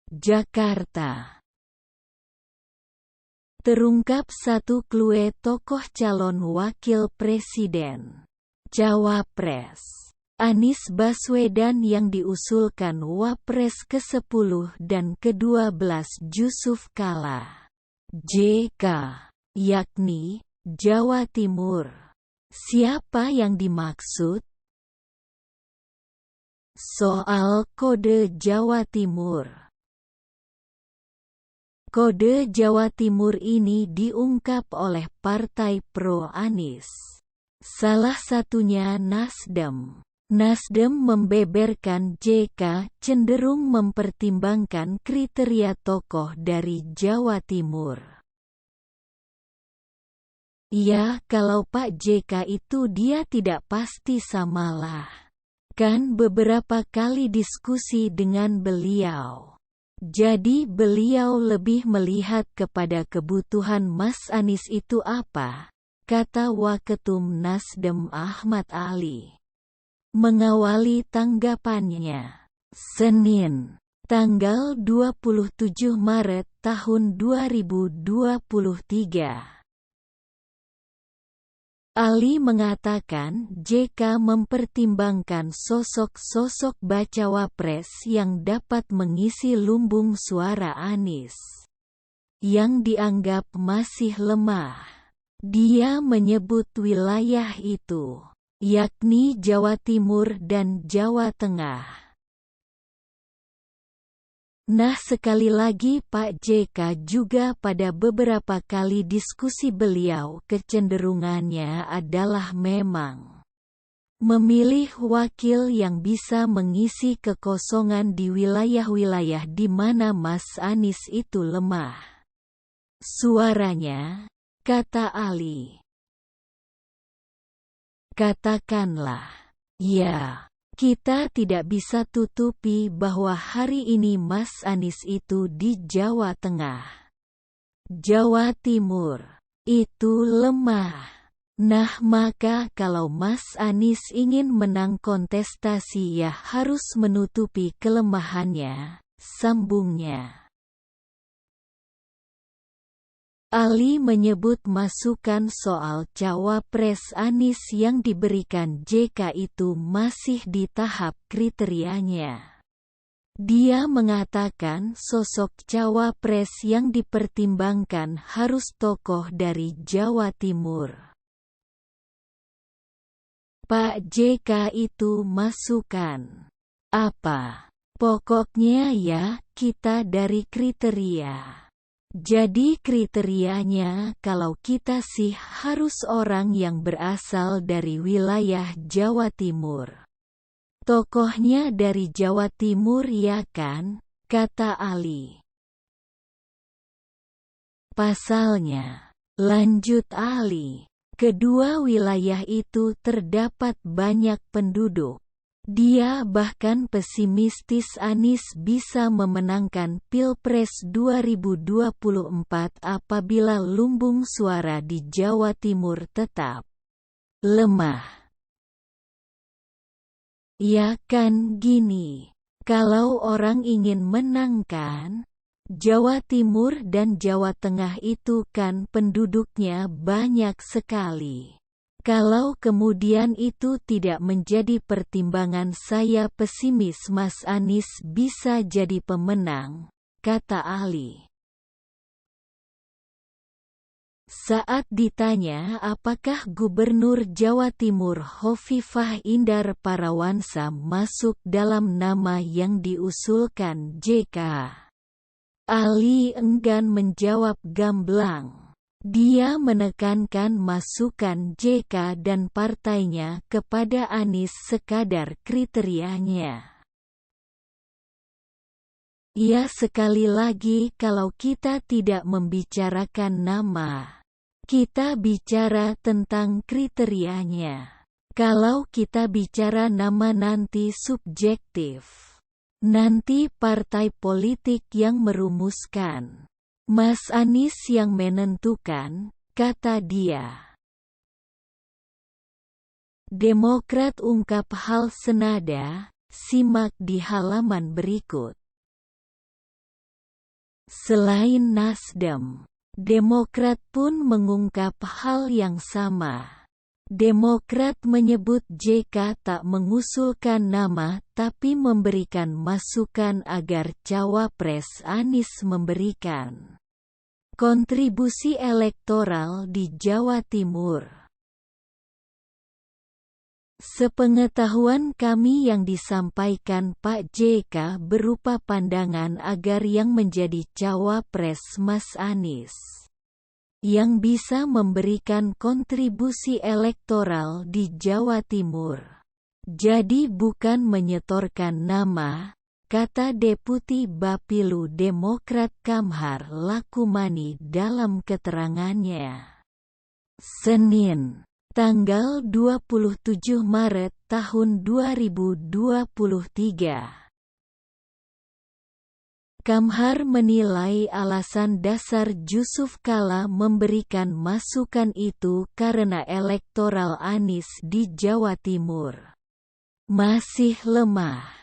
Jakarta. Terungkap satu clue tokoh calon wakil presiden. Cawapres Anies Baswedan yang diusulkan Wapres ke-10 dan ke-12 Jusuf Kalla. JK, yakni Jawa Timur. Siapa yang dimaksud? Soal kode Jawa Timur. Kode Jawa Timur ini diungkap oleh partai pro-Anies. Salah satunya Nasdem. Nasdem membeberkan JK cenderung mempertimbangkan kriteria tokoh dari Jawa Timur. Ya, kalau Pak JK itu dia tidak pasti samalah. Kan beberapa kali diskusi dengan beliau. Jadi beliau lebih melihat kepada kebutuhan Mas Anies itu apa, kata Waketum Nasdem Ahmad Ali. Mengawali tanggapannya, Senin, tanggal 27 Maret tahun 2023. Ali mengatakan JK mempertimbangkan sosok-sosok bacawa pres yang dapat mengisi lumbung suara Anies, yang dianggap masih lemah. Dia menyebut wilayah itu, yakni Jawa Timur dan Jawa Tengah. Nah, sekali lagi Pak JK juga pada beberapa kali diskusi beliau kecenderungannya adalah memang memilih wakil yang bisa mengisi kekosongan di wilayah-wilayah di mana Mas Anies itu lemah suaranya, kata Ali. Katakanlah, ya. Kita tidak bisa tutupi bahwa hari ini Mas Anies itu di Jawa Tengah. Jawa Timur itu lemah. Nah, maka kalau Mas Anies ingin menang kontestasi ya harus menutupi kelemahannya, sambungnya. Ali menyebut masukan soal Cawapres Anies yang diberikan JK itu masih di tahap kriterianya. Dia mengatakan sosok Cawapres yang dipertimbangkan harus tokoh dari Jawa Timur. Pak JK itu masukan apa? Pokoknya ya, kita dari kriteria. Jadi kriterianya kalau kita sih harus orang yang berasal dari wilayah Jawa Timur. Tokohnya dari Jawa Timur ya kan, kata Ali. Pasalnya, lanjut Ali, kedua wilayah itu terdapat banyak penduduk. Dia bahkan pesimistis Anies bisa memenangkan Pilpres 2024 apabila lumbung suara di Jawa Timur tetap lemah. Ya kan gini, kalau orang ingin menangkan Jawa Timur dan Jawa Tengah itu kan penduduknya banyak sekali. Kalau kemudian itu tidak menjadi pertimbangan saya pesimis Mas Anies bisa jadi pemenang, kata Ali. Saat ditanya apakah Gubernur Jawa Timur Hovifah Indar Parawansa masuk dalam nama yang diusulkan JK, Ali enggan menjawab gamblang. Dia menekankan masukan JK dan partainya kepada Anies sekadar kriterianya. Ya, sekali lagi kalau kita tidak membicarakan nama, kita bicara tentang kriterianya. Kalau kita bicara nama nanti subjektif. Nanti partai politik yang merumuskan. Mas Anies yang menentukan, kata dia. Demokrat ungkap hal senada, simak di halaman berikut. Selain Nasdem, Demokrat pun mengungkap hal yang sama. Demokrat menyebut JK tak mengusulkan nama tapi memberikan masukan agar cawapres Anies memberikan kontribusi elektoral di Jawa Timur. Sepengetahuan kami yang disampaikan Pak JK berupa pandangan agar yang menjadi cawapres Mas Anies, yang bisa memberikan kontribusi elektoral di Jawa Timur. Jadi bukan menyetorkan nama, kata Deputi Bapilu Demokrat Kamhar Lakumani dalam keterangannya. Senin, tanggal 27 Maret tahun 2023. Kamhar menilai alasan dasar Jusuf Kalla memberikan masukan itu karena elektoral Anies di Jawa Timur masih lemah.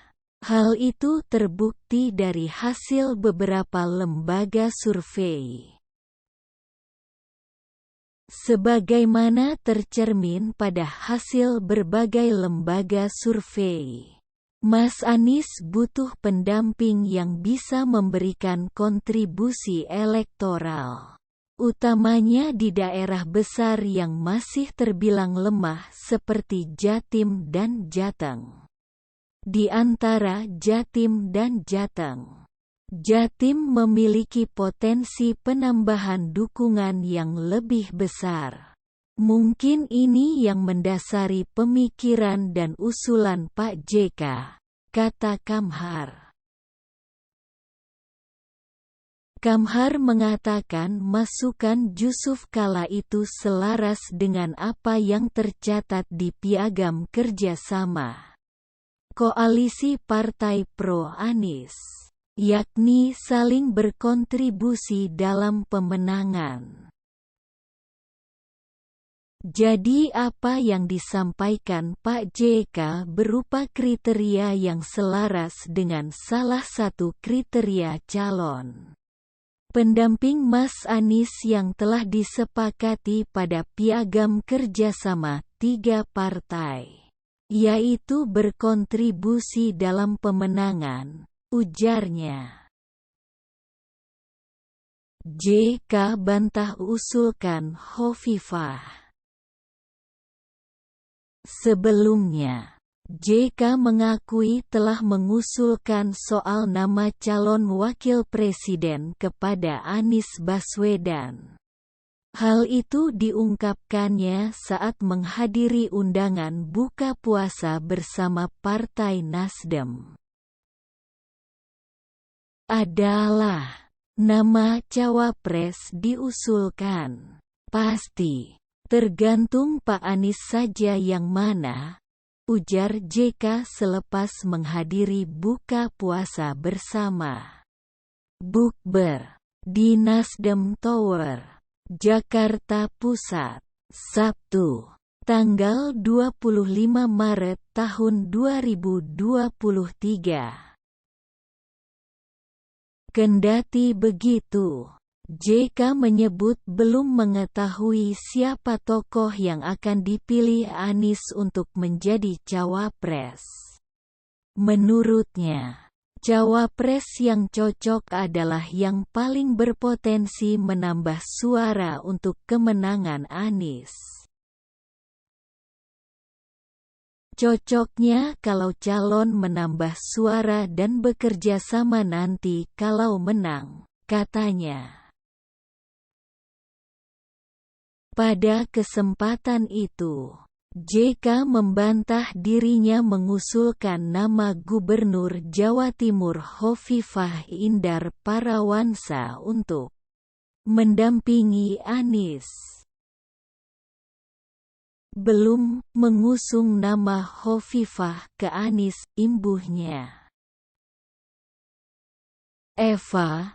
Hal itu terbukti dari hasil beberapa lembaga survei. Sebagaimana tercermin pada hasil berbagai lembaga survei, Mas Anies butuh pendamping yang bisa memberikan kontribusi elektoral, utamanya di daerah besar yang masih terbilang lemah seperti Jatim dan Jateng. Di antara Jatim dan Jateng, Jatim memiliki potensi penambahan dukungan yang lebih besar. Mungkin ini yang mendasari pemikiran dan usulan Pak JK, kata Kamhar. Kamhar mengatakan masukan Jusuf Kalla itu selaras dengan apa yang tercatat di Piagam Kerjasama Koalisi Partai Pro Anies, yakni saling berkontribusi dalam pemenangan. Jadi apa yang disampaikan Pak JK berupa kriteria yang selaras dengan salah satu kriteria calon pendamping Mas Anies yang telah disepakati pada Piagam Kerjasama 3 partai, yaitu berkontribusi dalam pemenangan, ujarnya. JK bantah usulkan Hovifah. Sebelumnya, JK mengakui telah mengusulkan soal nama calon wakil presiden kepada Anies Baswedan. Hal itu diungkapkannya saat menghadiri undangan buka puasa bersama Partai Nasdem. Adalah nama cawapres diusulkan. Pasti, tergantung Pak Anies saja yang mana, ujar JK selepas menghadiri buka puasa bersama bukber di Nasdem Tower, Jakarta Pusat, Sabtu, tanggal 25 Maret tahun 2023. Kendati begitu, JK menyebut belum mengetahui siapa tokoh yang akan dipilih Anies untuk menjadi cawapres. Menurutnya, cawapres yang cocok adalah yang paling berpotensi menambah suara untuk kemenangan Anies. Cocoknya kalau calon menambah suara dan bekerja sama nanti kalau menang, katanya. Pada kesempatan itu, JK membantah dirinya mengusulkan nama Gubernur Jawa Timur Hovifah Indar Parawansa untuk mendampingi Anies. Belum mengusung nama Hovifah ke Anies, imbuhnya. Eva